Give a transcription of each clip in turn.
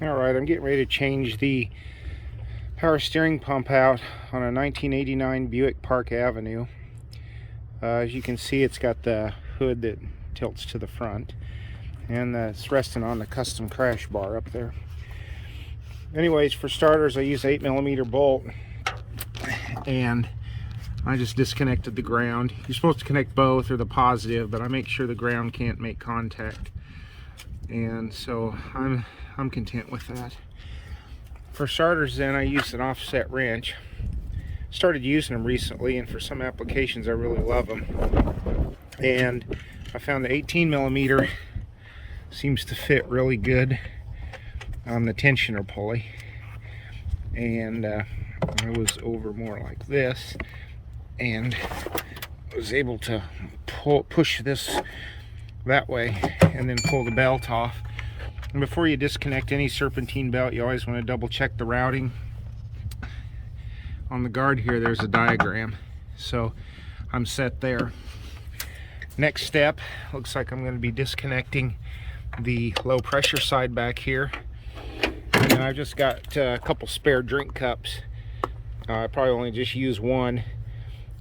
Alright, I'm getting ready to change the power steering pump out on a 1989 Buick Park Avenue. As you can see, it's got the hood that tilts to the front, and it's resting on the custom crash bar up there. Anyways, for starters, I use 8mm bolt, and I just disconnected the ground. You're supposed to connect both or the positive, but I make sure the ground can't make contact, and so I'm content with that. For starters, then, I use an offset wrench. Started using them recently, and for some applications I really love them. And I found the 18mm seems to fit really good on the tensioner pulley, and I was over more like this and was able to push this that way and then pull the belt off. And before you disconnect any serpentine belt, you always want to double check the routing. On the guard here, there's a diagram, so I'm set there. Next step, looks like I'm going to be disconnecting the low pressure side back here, and then I've just got a couple spare drink cups. I probably only just use one,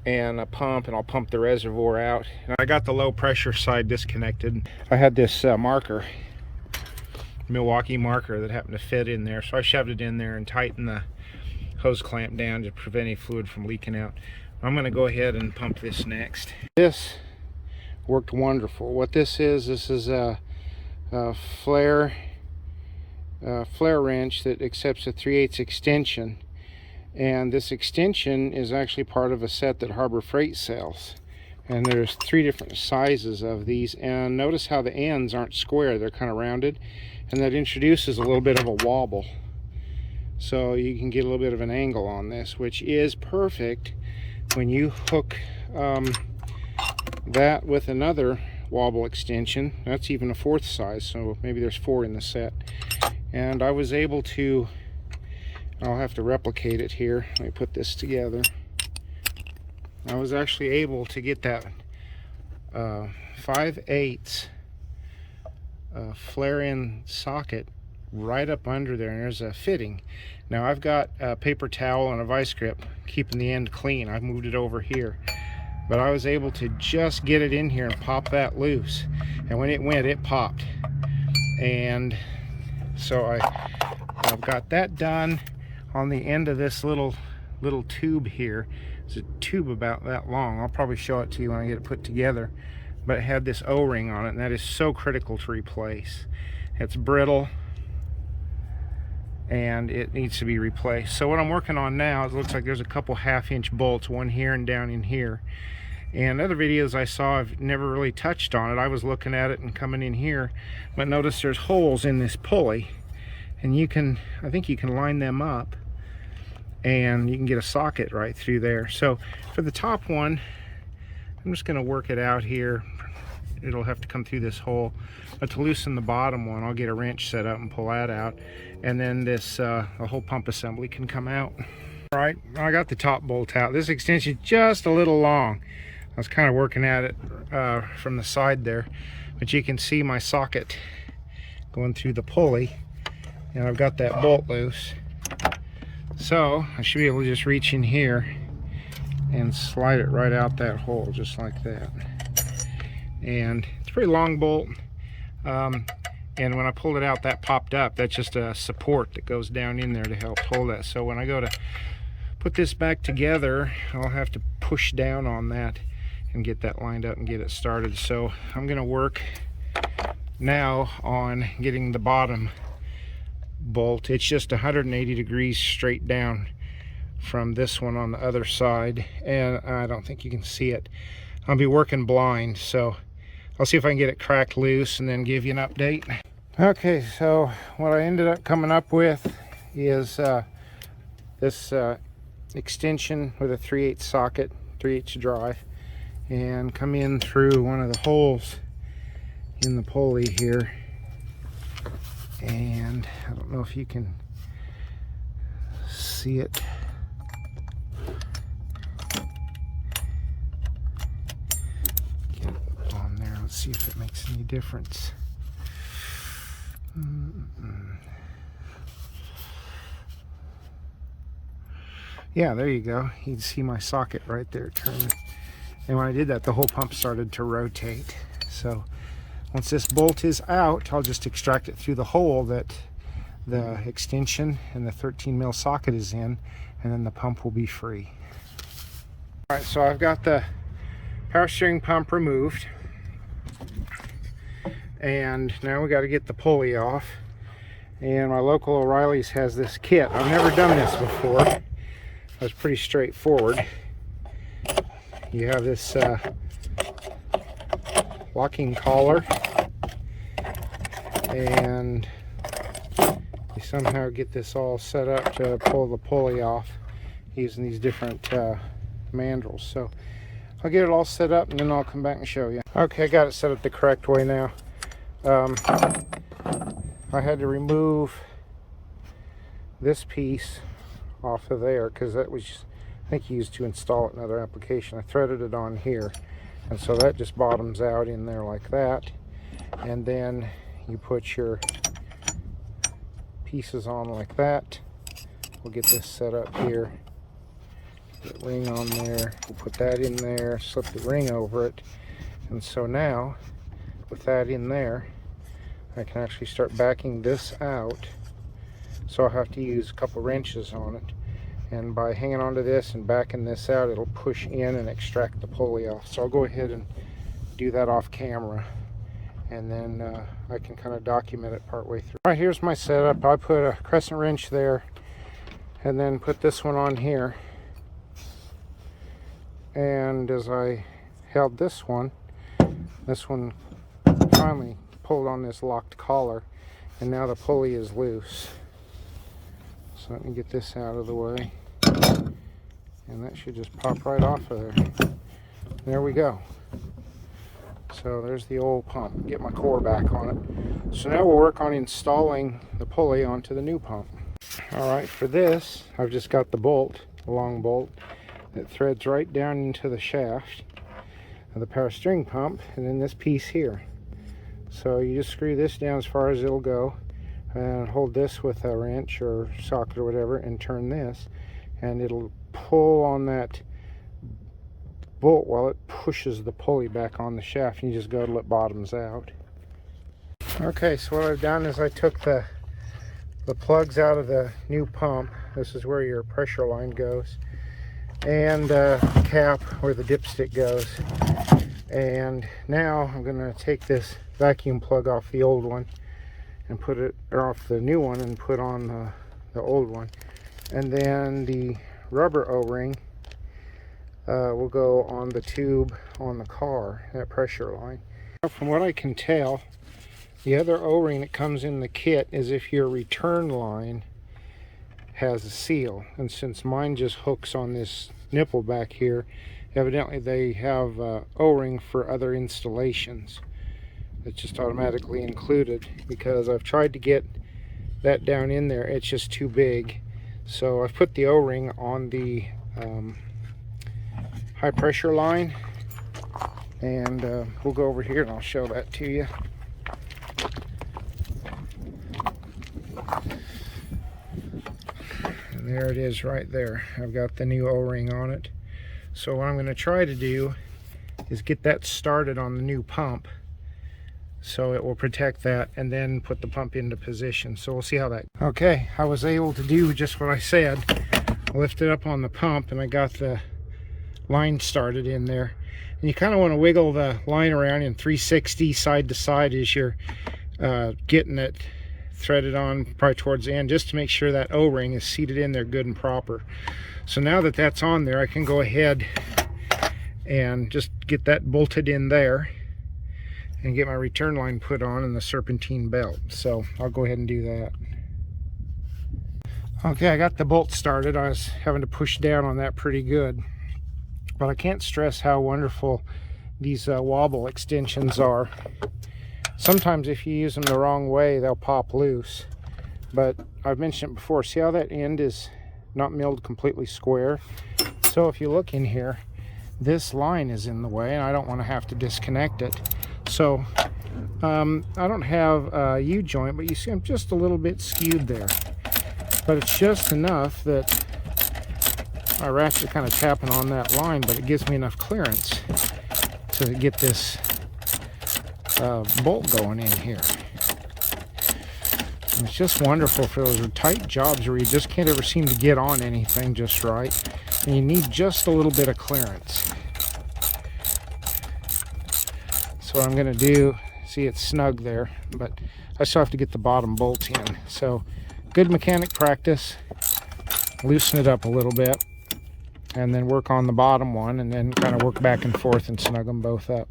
and a pump, and I'll pump the reservoir out. And I got the low pressure side disconnected. I had this marker, Milwaukee marker, that happened to fit in there, so I shoved it in there and tightened the hose clamp down to prevent any fluid from leaking out. I'm going to go ahead and pump this next. This worked wonderful. What this is a flare wrench that accepts a 3/8 extension, and this extension is actually part of a set that Harbor Freight sells, and there's 3 different sizes of these. And notice how the ends aren't square, they're kind of rounded, and that introduces a little bit of a wobble, so you can get a little bit of an angle on this, which is perfect when you hook that with another wobble extension. That's even a 4th size, so maybe there's 4 in the set. And I was able to, I'll have to replicate it here. Let me put this together. I was actually able to get that 5/8 flare-in socket right up under there, and there's a fitting. Now I've got a paper towel and a vice grip keeping the end clean. I've moved it over here, but I was able to just get it in here and pop that loose, and when it went, it popped. And so I've got that done on the end of this little tube here. It's a tube about that long. I'll probably show it to you when I get it put together, but it had this O-ring on it, and that is so critical to replace. It's brittle and it needs to be replaced. So what I'm working on now, it looks like there's a couple 1/2-inch bolts, one here and down in here. And other videos I saw, I've never really touched on it. I was looking at it and coming in here, but notice there's holes in this pulley, and I think you can line them up, and you can get a socket right through there. So for the top one, I'm just going to work it out here. It'll have to come through this hole, but to loosen the bottom one, I'll get a wrench set up and pull that out, and then this the whole pump assembly can come out. All right, I got the top bolt out. This extension is just a little long. I was kind of working at it from the side there, but you can see my socket going through the pulley, and I've got that bolt loose. So I should be able to just reach in here and slide it right out that hole, just like that. And it's a pretty long bolt, and when I pulled it out, that popped up. That's just a support that goes down in there to help hold that. So when I go to put this back together, I'll have to push down on that and get that lined up and get it started. So I'm going to work now on getting the bottom bolt. It's just 180 degrees straight down from this one on the other side, and I don't think you can see it. I'll be working blind, so I'll see if I can get it cracked loose and then give you an update. Okay, so what I ended up coming up with is this extension with a 3/8 socket, 3/8 drive, and come in through one of the holes in the pulley here. And I don't know if you can see it. Get it on there. Let's see if it makes any difference. Yeah, there you go. You can see my socket right there turning. And when I did that, the whole pump started to rotate. So once this bolt is out, I'll just extract it through the hole that the extension and the 13 mil socket is in, and then the pump will be free. All right, so I've got the power steering pump removed, and now we got to get the pulley off. And my local O'Reilly's has this kit. I've never done this before. It's pretty straightforward. You have this locking collar, and you somehow get this all set up to pull the pulley off using these different mandrels. So I'll get it all set up and then I'll come back and show you. Okay, I got it set up the correct way now. I had to remove this piece off of there because that was, I think, used to install it in another application. I threaded it on here, and so that just bottoms out in there like that. And then you put your pieces on like that. We'll get this set up here. Get the ring on there. We'll put that in there, slip the ring over it. And so now, with that in there, I can actually start backing this out. So I'll have to use a couple wrenches on it. And by hanging onto this and backing this out, it'll push in and extract the pulley off. So I'll go ahead and do that off camera, and then I can kind of document it part way through. All right, here's my setup. I put a crescent wrench there, and then put this one on here. And as I held this one finally pulled on this locked collar, and now the pulley is loose. So let me get this out of the way, and that should just pop right off of there. There we go. So there's the old pump. Get my core back on it. So now we'll work on installing the pulley onto the new pump. Alright, for this, I've just got the bolt, the long bolt, that threads right down into the shaft of the power steering pump, and then this piece here. So you just screw this down as far as it'll go, and hold this with a wrench or socket or whatever, and turn this, and it'll pull on that bolt while it pushes the pulley back on the shaft, and you just go till it bottoms out. Okay, so what I've done is I took the plugs out of the new pump. This is where your pressure line goes, and cap where the dipstick goes. And now I'm going to take this vacuum plug off the old one and put it, or off the new one, and put on the old one. And then the rubber O-ring will go on the tube on the car, that pressure line. From what I can tell, the other O-ring that comes in the kit is if your return line has a seal. And since mine just hooks on this nipple back here, evidently they have O-ring for other installations. It's just automatically included, because I've tried to get that down in there, it's just too big. So I've put the O-ring on the high pressure line, and we'll go over here and I'll show that to you. And there it is right there. I've got the new O-ring on it. So what I'm going to try to do is get that started on the new pump, so it will protect that, and then put the pump into position. So we'll see how that. Okay, I was able to do just what I said. I lifted up on the pump and I got the line started in there. And you kind of want to wiggle the line around in 360 side to side as you're getting it threaded on, probably towards the end, just to make sure that O-ring is seated in there good and proper. So now that that's on there, I can go ahead and just get that bolted in there and get my return line put on and the serpentine belt. So I'll go ahead and do that. Okay, I got the bolt started. I was having to push down on that pretty good, but I can't stress how wonderful these wobble extensions are. Sometimes if you use them the wrong way, they'll pop loose, but I've mentioned it before. See how that end is not milled completely square? So if you look in here, this line is in the way, and I don't want to have to disconnect it. So I don't have a U-joint, but you see I'm just a little bit skewed there, but it's just enough that My rats are kind of tapping on that line, but it gives me enough clearance to get this bolt going in here. And it's just wonderful for those tight jobs where you just can't ever seem to get on anything just right, and you need just a little bit of clearance. So what I'm going to do, see it's snug there, but I still have to get the bottom bolt in. So good mechanic practice, loosen it up a little bit, and then work on the bottom one, and then kind of work back and forth and snug them both up.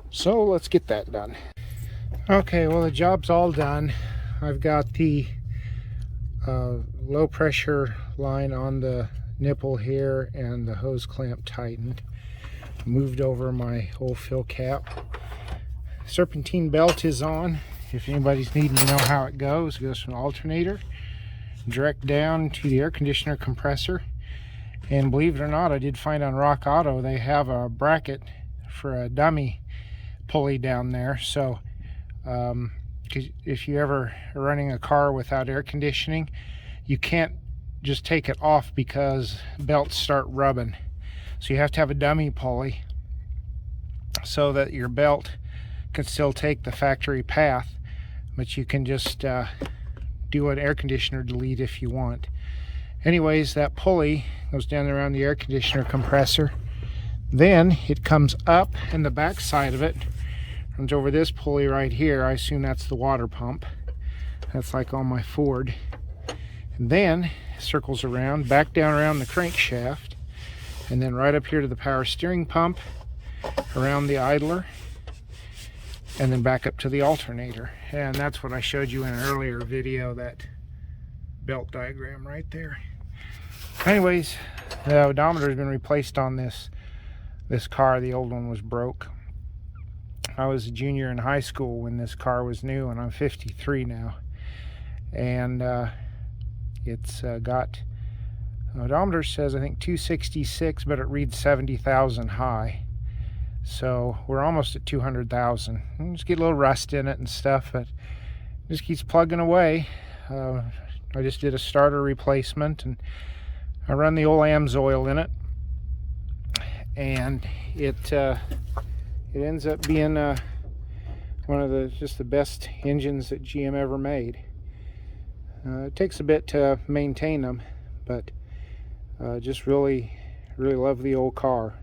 So let's get that done. Okay, well, the job's all done. I've got the low pressure line on the nipple here and the hose clamp tightened. Moved over my old fill cap. Serpentine belt is on. If anybody's needing to know how it goes from the alternator direct down to the air conditioner compressor. And believe it or not, I did find on Rock Auto they have a bracket for a dummy pulley down there. So if you ever are running a car without air conditioning, you can't just take it off because belts start rubbing. So you have to have a dummy pulley so that your belt can still take the factory path, but you can just do an air conditioner delete if you want. Anyways, that pulley goes down around the air conditioner compressor. Then it comes up, and the back side of it runs over this pulley right here. I assume that's the water pump. That's like on my Ford. And then circles around, back down around the crankshaft, and then right up here to the power steering pump, around the idler, and then back up to the alternator. And that's what I showed you in an earlier video, that belt diagram right there. Anyways, the odometer has been replaced on this car. The old one was broke. I was a junior in high school when this car was new, and I'm 53 now. And it's got, the odometer says I think 266, but it reads 70,000 high. So we're almost at 200,000. Just get a little rust in it and stuff, but it just keeps plugging away. I just did a starter replacement, and I run the old AMSoil in it, and it ends up being one of the best engines that GM ever made. It takes a bit to maintain them, but just really love the old car.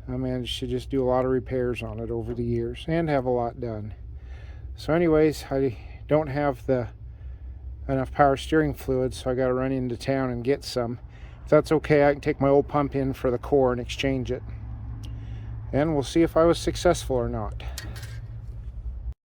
I managed to just do a lot of repairs on it over the years and have a lot done. So anyways, I don't have enough power steering fluid, so I got to run into town and get some. If that's okay, I can take my old pump in for the core and exchange it. And we'll see if I was successful or not.